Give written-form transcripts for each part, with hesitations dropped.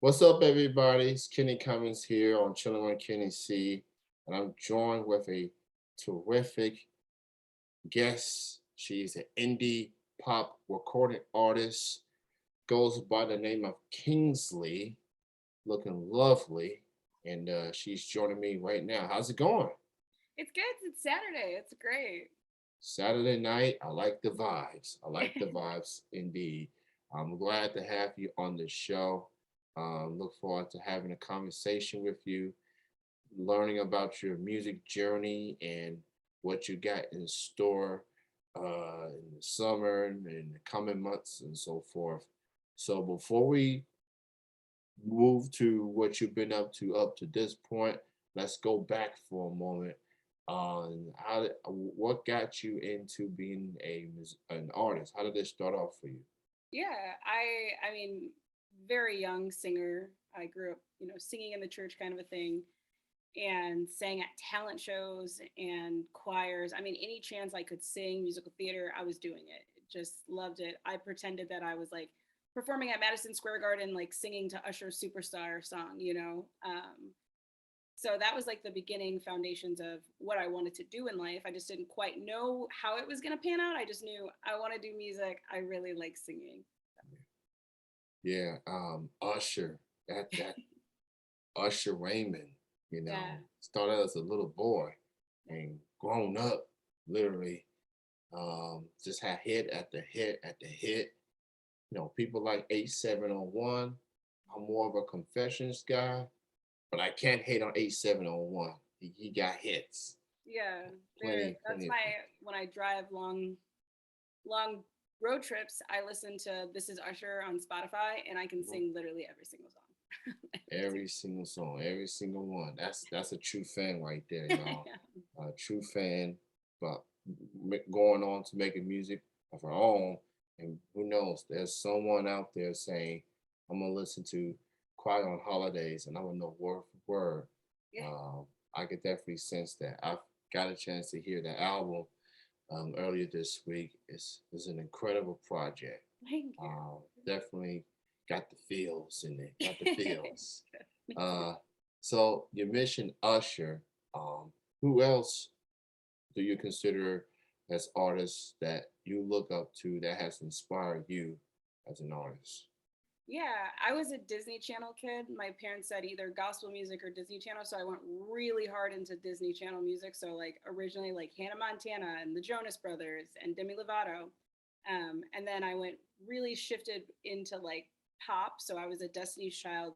What's up, everybody? It's Kenny Cummins here on Chilling with Kenny C, and I'm joined with a terrific guest. She's an indie pop recording artist, goes by the name of Kingsley, looking lovely, and she's joining me right now. How's it going? It's good. It's Saturday. It's great. Saturday night. I like the vibes. I like the vibes indeed. I'm glad to have you on the show. Look forward to having a conversation with you, learning about your music journey and what you got in store in the summer and in the coming months and so forth. So before we move to what you've been up to this point, let's go back for a moment on what got you into being an artist. How did this start off for you? Yeah, I mean, very young singer. I grew up, singing in the church kind of a thing and sang at talent shows and choirs. I mean, any chance I could sing musical theater, I was doing it. Just loved it. I pretended that I was like performing at Madison Square Garden, like singing to Usher's Superstar song. So that was like the beginning foundations of what I wanted to do in life. I just didn't quite know how it was going to pan out. I just knew I want to do music. I really like singing. Yeah, Usher, that Usher Raymond, Yeah. started as a little boy and grown up, literally, just had hit after hit after hit. People like 8701. I'm more of a confessions guy, but I can't hate on 8701. He got hits, Yeah. plenty, That's plenty of my, hits. when I drive long road trips, I listen to This Is Usher on Spotify and I can Mhm. sing literally every single song. Every Every single song, every single one. That's a true fan right there, y'all. single. A true fan, but going on to making music of her own. And who knows? There's someone out there saying, "I'm gonna listen to Quiet on Holidays, and I'm gonna know word for word." Yeah. Um, I could definitely sense that. I've got a chance to hear the album earlier this week. It's an incredible project. Thank you. Definitely got the feels in it. Got the feels. Uh, so you mentioned Usher. Um, who else do you consider as artists that you look up to that has inspired you as an artist? Yeah, I was a Disney Channel kid. My parents said either gospel music or Disney Channel, so I went really hard into Disney Channel music. So like originally like Hannah Montana and the Jonas Brothers and Demi Lovato, and then I went really shifted into like pop. So I was a Destiny's Child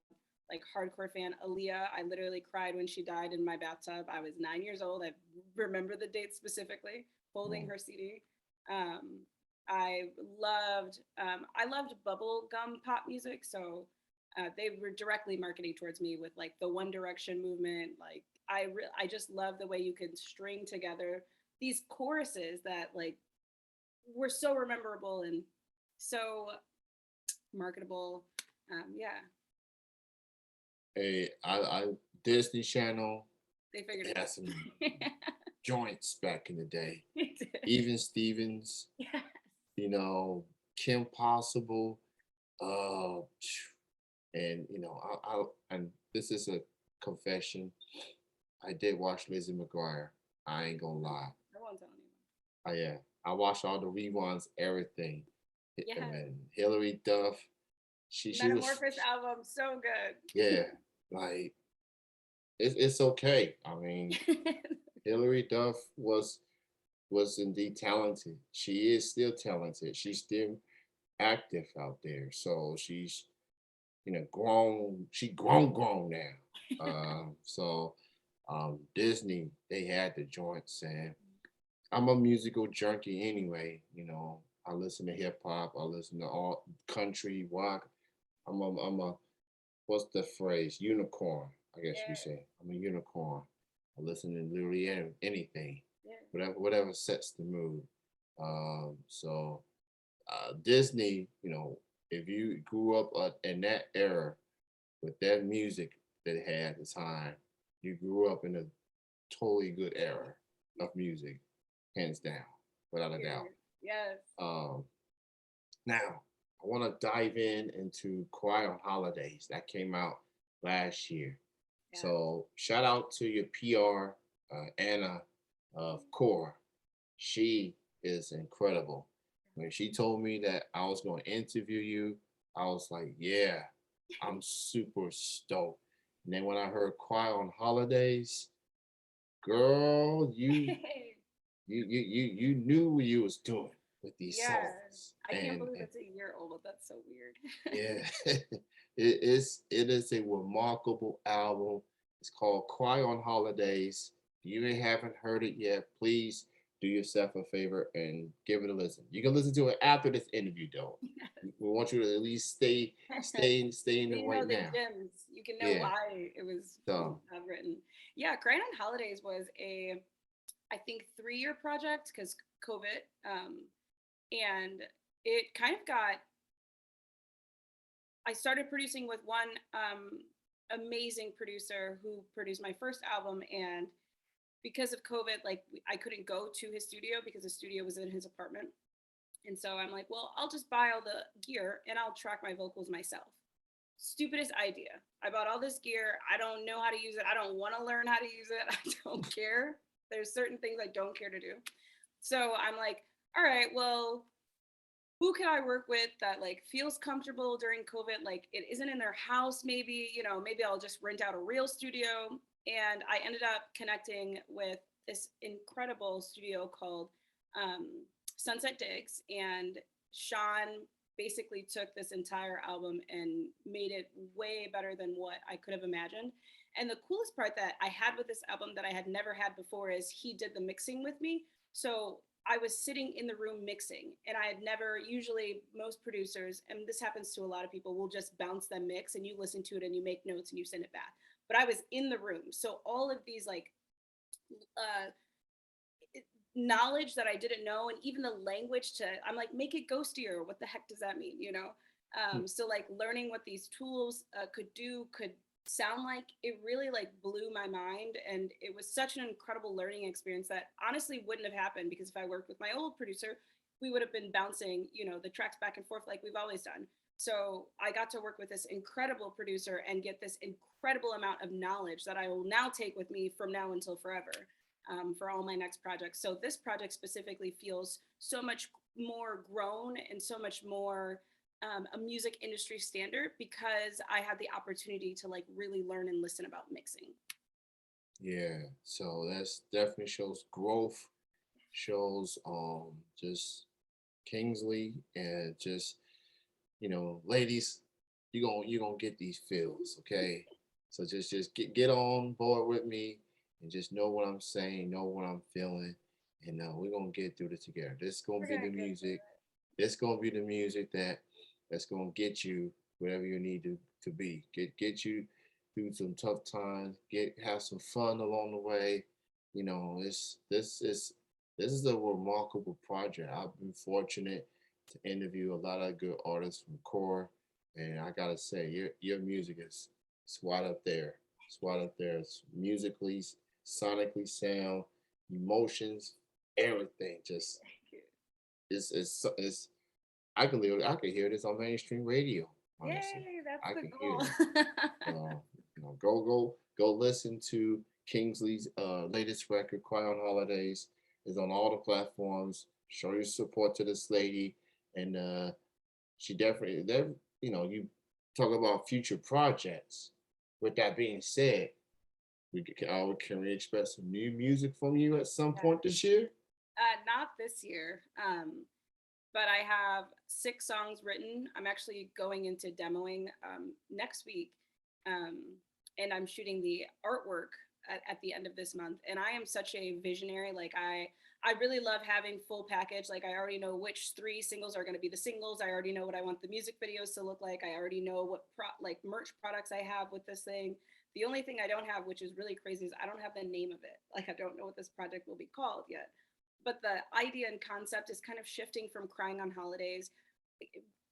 like hardcore fan. Aaliyah, I literally cried when she died in my bathtub. I was 9 years old. I remember the date specifically, holding Mm, her CD. Um, I loved bubblegum pop music, so they were directly marketing towards me with like the One Direction movement. Like I just love the way you can string together these choruses that like were so rememberable and so marketable. Yeah, I Disney Channel they figured it had some out. joints back in the day. They did. Even Stevens, Yeah. you know, Kim Possible, uh, and and this is a confession. I did watch Lizzie McGuire. I ain't gonna lie. I won't tell anyone. Yeah, I watched all the reruns, everything. Yeah, And Hillary Duff, she was, Metamorphosis album, so yeah, like it's okay. I mean, good. Hillary Duff was indeed talented. She is still talented. She's still active out there. So she's grown. She grown now. Disney, they had the joints, and I'm a musical junkie anyway. I listen to hip hop. I listen to all country rock. I'm a what's the phrase? Unicorn. I guess you Yeah, say I'm a unicorn. I listen to literally anything, yeah. whatever sets the mood. Disney, if you grew up in that era with that music that it had at the time, you grew up in a totally good era of music, hands down, without a doubt. Period. Yes. Um, Now, I I want to dive into Quiet on Holidays that came out last year. Yeah. So shout out to your PR, Anna of Core. She is incredible. When she told me that I was going to interview you, I was like, yeah, I'm super stoked. And then when I heard Quiet on Holidays, girl, you knew what you was doing with these Yeah. songs, I can't believe and it's a year old. That's so weird. yeah, it is a remarkable album. It's called Cry on Holidays. If you haven't heard it yet, please do yourself a favor and give it a listen. You can listen to it after this interview, though. We want you to at least stay in So the you right know the now. gems. You can know Yeah. why it was So written. Yeah, Crying on Holidays was I think 3-year project because COVID. And it kind of got, I started producing with one amazing producer who produced my first album. And because of COVID, like I couldn't go to his studio because the studio was in his apartment. And so I'm like, well, I'll just buy all the gear and I'll track my vocals myself. Stupidest idea. I bought all this gear. I don't know how to use it. I don't want to learn how to use it. I don't care. There's certain things I don't care to do. So I'm like, all right, well, who can I work with that like feels comfortable during COVID? Like it isn't in their house, maybe, maybe I'll just rent out a real studio. And I ended up connecting with this incredible studio called um, Sunset Digs. And Sean basically took this entire album and made it way better than what I could have imagined. And the coolest part that I had with this album that I had never had before is he did the mixing with me. So I was sitting in the room mixing, and I had never, usually most producers, and this happens to a lot of people, will just bounce them mix and you listen to it and you make notes and you send it back. But I was in the room. So all of these like uh, knowledge that I didn't know, and even the language to, I'm like, make it ghostier. What the heck does that mean? So like learning what these tools could sound like, it really like blew my mind. And it was such an incredible learning experience that honestly wouldn't have happened because if I worked with my old producer, we would have been bouncing, the tracks back and forth like we've always done. So I got to work with this incredible producer and get this incredible amount of knowledge that I will now take with me from now until forever, for all my next projects. So this project specifically feels so much more grown and so much more a music industry standard because I had the opportunity to like really learn and listen about mixing. yeah, so that's definitely shows growth, shows just Kingsley, and just ladies, you gonna get these feels, okay? So just get on board with me and just know what I'm saying, know what I'm feeling, and we're gonna get through this together. This is gonna We're be gonna the get through music. This gonna be the music that's gonna get you wherever you need to be. Get you through some tough times. Have some fun along the way. This is a remarkable project. I've been fortunate to interview a lot of good artists from core, and I gotta say, your music is it's right up there. It's right up there. It's musically, sonically sound, emotions, everything. Just it. it's I could hear this on mainstream radio. Honestly, Yay, that's I the can hear goal. that. So go listen to Kingsley's latest record, "Cry on Holidays." Is on all the platforms. Show your support to this lady, and she definitely you talk about future projects. With that being said, can we expect some new music from you at some Yeah. point this year? Not this year. But I have 6 songs written. I'm actually going into demoing next week, um, and I'm shooting the artwork at the end of this month. And I am such a visionary. Like I really love having full package. Like I already know which 3 singles are going to be the singles. I already know what I want the music videos to look like. I already know what like merch products I have with this thing. The only thing I don't have, which is really crazy, is I don't have the name of it. Like I don't know what this project will be called yet, but the idea and concept is kind of shifting from crying on holidays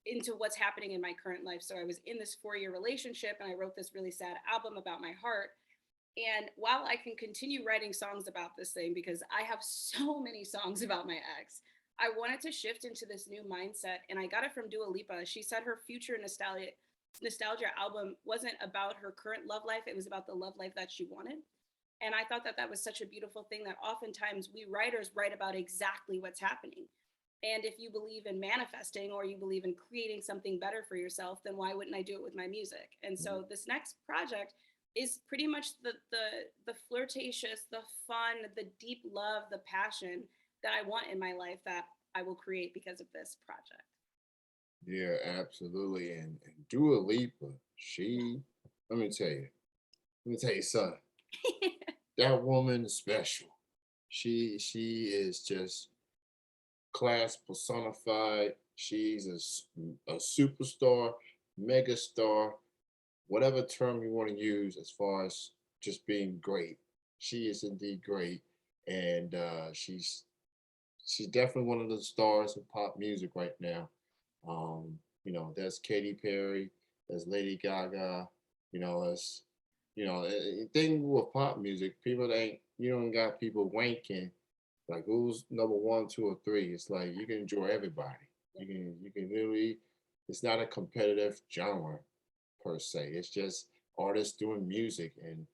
into what's happening in my current life. So I was in this 4-year relationship and I wrote this really sad album about my heart. And while I can continue writing songs about this thing, because I have so many songs about my ex, I wanted to shift into this new mindset, and I got it from Dua Lipa. She said her future nostalgia album wasn't about her current love life; it was about the love life that she wanted. And I thought that that was such a beautiful thing that oftentimes we writers write about exactly what's happening. And if you believe in manifesting or you believe in creating something better for yourself, then why wouldn't I do it with my music? And Mhm. so this next project is pretty much the flirtatious, the fun, the deep love, the passion that I want in my life that I will create because of this project. Yeah, absolutely. And Dua Lipa, she, let me tell you, let me tell you something. That woman is special. She is just class personified. She's a superstar, megastar, whatever term you want to use as far as just being great. She is indeed great, and she's definitely one of the stars of pop music right now. There's Katy Perry, there's Lady Gaga, there's thing with pop music, people ain't you don't got people wanking like who's number one, two, or three. It's like you can enjoy everybody. You can literally it's not a competitive genre per se. It's just artists doing music and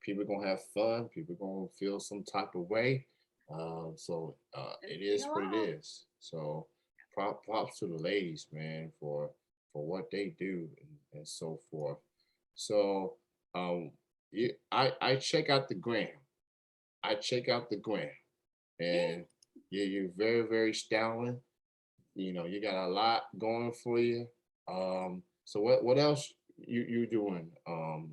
people gonna have fun. People gonna feel some type of way. And It sing is what it along. is. So props to the ladies, man, for what they do and so forth. So um, I check out the gram. I check out the gram, Yeah. and you're very very styling. You got a lot going for you. So what else you doing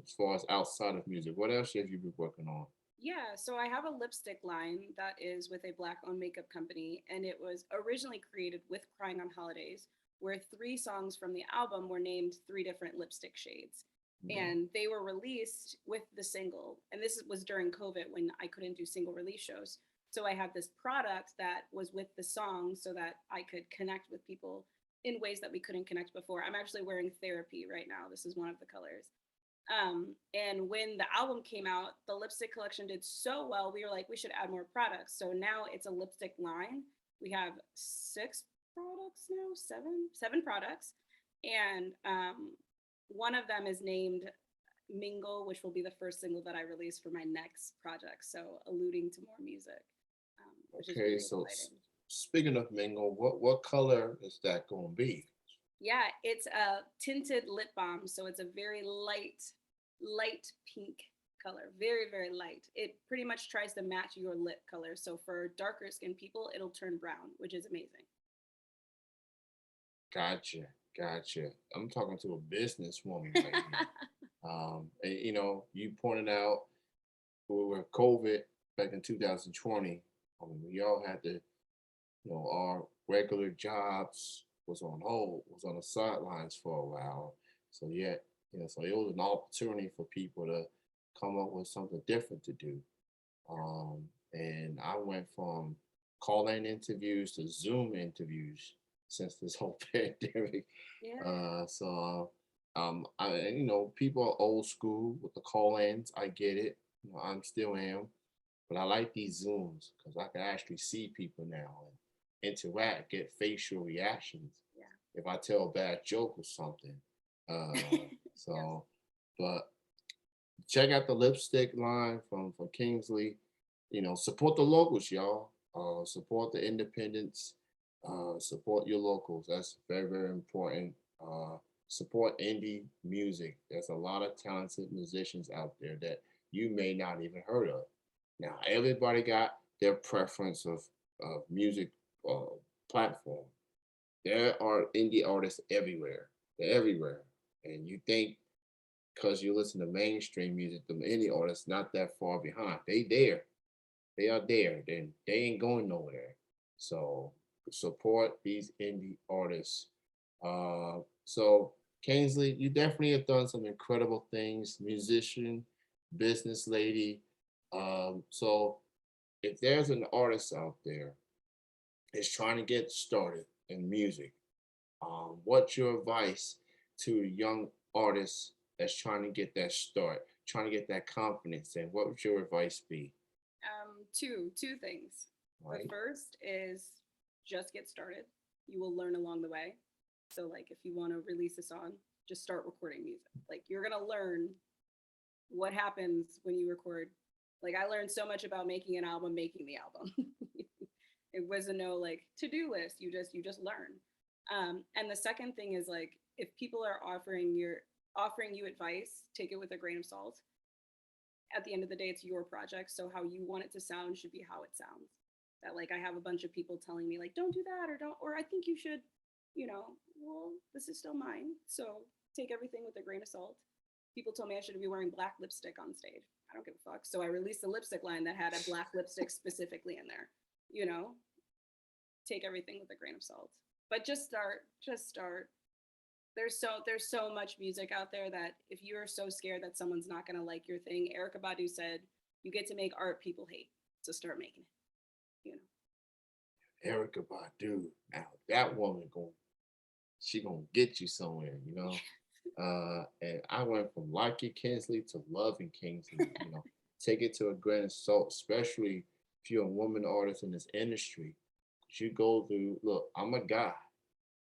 as far as outside of music? What else have you been working on? Yeah, so I have a lipstick line that is with a black owned makeup company, and it was originally created with Crying on Holidays, where three songs from the album were named three different lipstick shades. Mhm. And they were released with the single. And this was during COVID when I couldn't do single release shows. So I had this product that was with the song so that I could connect with people in ways that we couldn't connect before. I'm actually wearing therapy right now. This is one of the colors. And when the album came out, the lipstick collection did so well, we were like, we should add more products. So now it's a lipstick line. We have six products now, seven products. And one of them is named Mingle, which will be the first single that I release for my next project. So alluding to more music, which is Okay, really so exciting. speaking of Mingo, what color is that gonna be? Yeah, it's a tinted lip balm, so it's a very light pink color, very very light. It pretty much tries to match your lip color. So for darker skinned people, it'll turn brown, which is amazing. Gotcha, gotcha. I'm talking to a businesswoman right here. And, you pointed out with COVID back in 2020, we all had to, our regular jobs was on hold, was on the sidelines for a while. So yet, so it was an opportunity for people to come up with something different to do. And I went from call-in interviews to Zoom interviews since this whole pandemic. Yeah. People are old school with the call-ins. I get it. I'm still am, but I like these Zooms because I can actually see people now and interact, get facial reactions if I tell a bad joke or something. Yes. So, but check out the lipstick line from Kingsley. Support the locals, y'all. Support the independents. Support your locals. That's very very important. Support indie music. There's a lot of talented musicians out there that you may not even heard of. Now everybody got their preference of music uh, platform. There are indie artists everywhere. They're everywhere, and you think because you listen to mainstream music, the indie artists not that far behind. They there. They are there. Then they ain't going nowhere. So support these indie artists. So Kingsley, you definitely have done some incredible things. Musician, business lady. So if there's an artist out there that's trying to get started in music, what's your advice to a young artists that's trying to get that start, trying to get that confidence? And what would your advice be? Two things. The Right? first is just get started. You will learn along the way. So like if you want to release a song, just start recording music. Like you're going to learn what happens when you record. Like I learned so much about making an album, making the album. It was a no like to-do list. You just learn. And the second thing is like if people are offering you advice, take it with a grain of salt. At the end of the day, it's your project. So how you want it to sound should be how it sounds. That like I have a bunch of people telling me like, don't do that or don't, or I think you should, well, this is still mine. So take everything with a grain of salt. People told me I should be wearing black lipstick on stage. I don't give a fuck. So I released a lipstick line that had a black lipstick specifically in there. You know, take everything with a grain of salt. But just start. There's so much music out there that if you are so scared that someone's not gonna like your thing, Erica Badu said, you get to make art people hate. So start making it. Erica Badu. Now that woman she gonna get you somewhere, And I went from liking Kingsley to loving Kingsley, Take it to a grain of salt, especially if you're a woman artist in this industry. You go through, look, I'm a guy,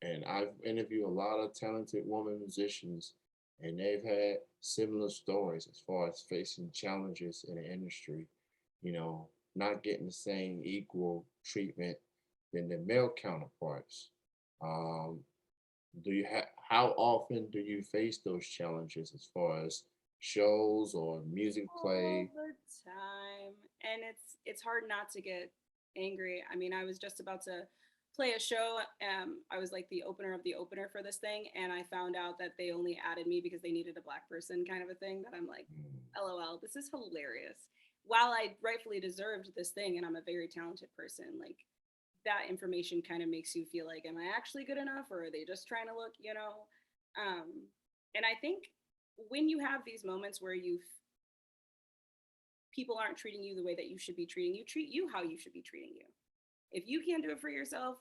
and I've interviewed a lot of talented women musicians, and they've had similar stories as far as facing challenges in the industry, you know, not getting the same equal treatment than their male counterparts. Um, how often do you face those challenges as far as shows or music All play? the time. And it's hard not to get angry. I mean, I was just about to play a show. I was like the opener of the opener for this thing, and I found out that they only added me because they needed a black person kind of a thing that I'm like, Mm, LOL, this is hilarious. While I rightfully deserved this thing and I'm a very talented person, like that information kind of makes you feel like, am I actually good enough or are they just trying to look? Um, and I think when you have these moments where people aren't treating you the way that you should be treating you, treat you how you should be treating you. If you can't do it for yourself,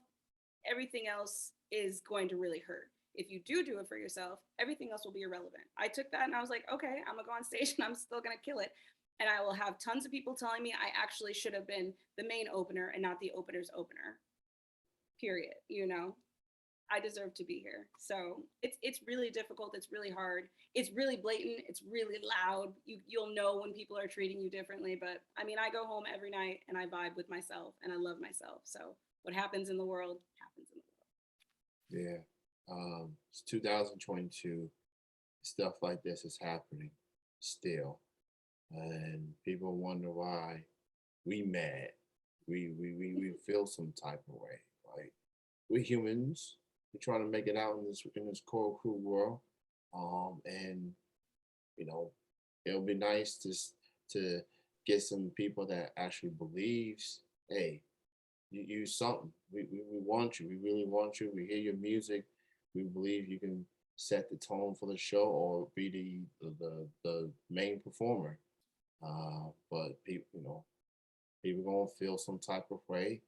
everything else is going to really hurt. If you do it for yourself, everything else will be irrelevant. I took that and I was like, okay, I'm gonna go on stage and I'm still gonna kill it. And I will have tons of people telling me I actually should have been the main opener and not the opener's opener. Period. I deserve to be here. So it's really difficult. It's really hard. It's really blatant. It's really loud. You'll know when people are treating you differently. But I mean, I go home every night and I vibe with myself and I love myself. So what happens in the world happens in the yeah. It's 2022. Stuff like this is happening still. And people wonder why we mad. We feel some type of way. Like we're humans. We're trying to make it out in this cold, cruel world. And you know, it'll be nice to get some people that actually believes, hey, you something. We want you. We really want you. We hear your music. We believe you can set the tone for the show or be the main performer. But people gonna feel some type of way.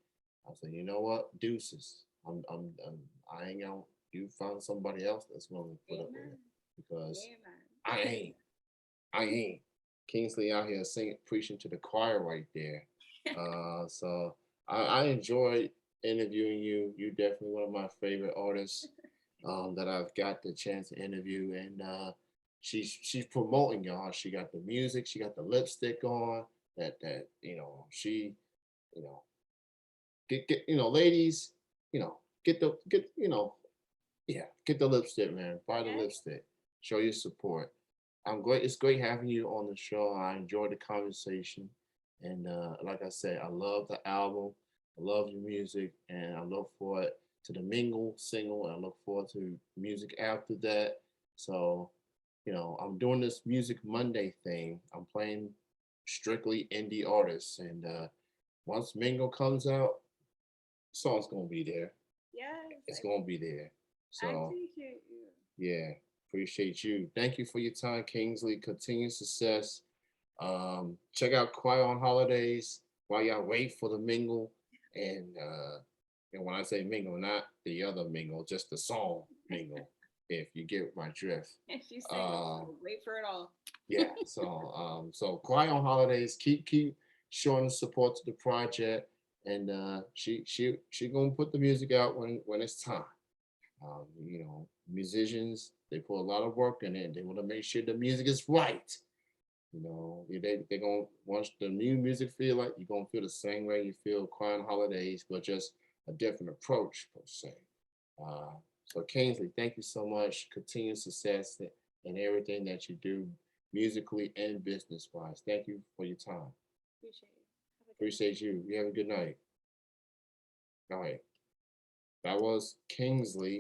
I said, you know what, deuces. I ain't gonna. You find somebody else that's willing to put world. up with it Amen. because I Amen. ain't. I ain't. Kingsley out here singing, preaching to the choir right there. So I enjoyed interviewing you. You're definitely one of my favorite artists that I've got the chance to interview, and she's promoting y'all. She got the music, she got the lipstick on. That she you know ladies, get the lipstick, man. Buy the Yes. lipstick. Show your support. I'm great. It's great having you on the show. I enjoyed the conversation, and like I said, I love the album. I love your music, and I look forward to the Mingle single. And I look forward to music after that. So, I'm doing this Music Monday thing. I'm playing strictly indie artists, and once Mingle comes out, the song's gonna be there. Yes. It's gonna be there. I So appreciate you. yeah, appreciate you. Thank you for your time, Kingsley. Continued success. Check out Quiet on Holidays while y'all wait for the mingle. And when I say mingle, not the other mingle, just the song mingle, if you get my drift. And she's saying, Uh, wait for it all. yeah, so Quiet on Holidays, keep showing support to the project. and she gonna put the music out when it's time. Musicians, they put a lot of work in it. They want to make sure the music is right. They gonna once the new music feel like you're gonna feel the same way you feel Crying Holidays, but just a different approach per se. Uh, so Kingsley, thank you so much. Continued success in everything that you do, musically and business wise. Thank you for your time. Appreciate it. Have a good night. Appreciate you. You have a good night. All right. That was Kingsley.